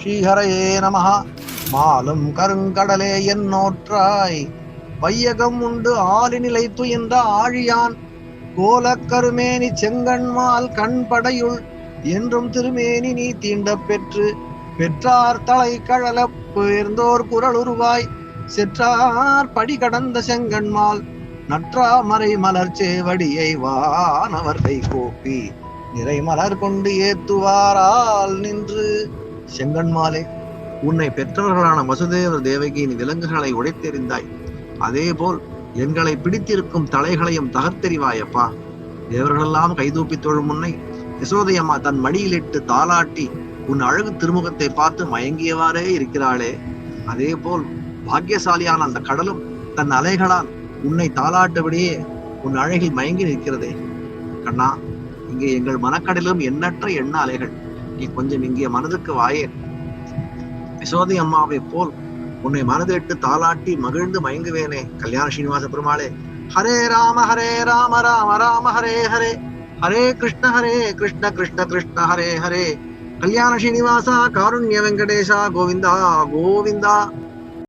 ஸ்ரீஹரயே நமஹ. மாலும் கருங்கடலே என்னோற்றாய் வையகம் உண்டு ஆலி நிலைத்து என்ற ஆழியான் கோலக்கருமேனி செங்கண்மால் கண்படையுள் என்றும் திருமேனி நீ தீண்ட பெற்று பெற்றார் தலை கழல பேர்ந்தோர் குரலுருவாய் செற்றார் படி கடந்த செங்கண்மால் நற்றாமரை மலர் சேவடியை வானவர் கை கோப்பி நிறை மலர் கொண்டு ஏத்துவாரால் நின்று. செங்கண்மாலே, உன்னை பெற்றவர்களான வசுதேவர் தேவகியின் விலங்குகளை உடைத்தெறிந்தாய். அதேபோல் எங்களை பிடித்திருக்கும் தலைகளையும் தகர்த்தெறிவாயப்பா. தேவர்களெல்லாம் கைதூப்பி தொழும் முன்னை யசோதையம்மா தன் மடியிலிட்டு தாளாட்டி உன் அழகு திருமுகத்தை பார்த்து மயங்கியவாறே இருக்கிறாளே. அதே போல் பாக்கியசாலியான அந்த கடலும் தன் அலைகளால் உன்னை தாளாட்டபடியே உன் அழகில் மயங்கி நிற்கிறதே. கண்ணா, இங்கே எங்கள் மனக்கடலும் எண்ணற்ற எண்ண அலைகள். நீ கொஞ்சம் இங்கே மனதுக்கு வாயே. யசோதை அம்மாவை போல் உன்னை மனதிலிட்டு தாளாட்டி மகிழ்ந்து மயங்குவேனே. கல்யாண ஸ்ரீனிவாச பெருமாளே. ஹரே ராம ராம ராம ஹரே ஹரே, ஹரே கிருஷ்ண கிருஷ்ண கிருஷ்ண ஹரே ஹரே. கல்யாண ஸ்ரீனிவாசா காருண்ய வெங்கடேஷா கோவிந்தா கோவிந்தா.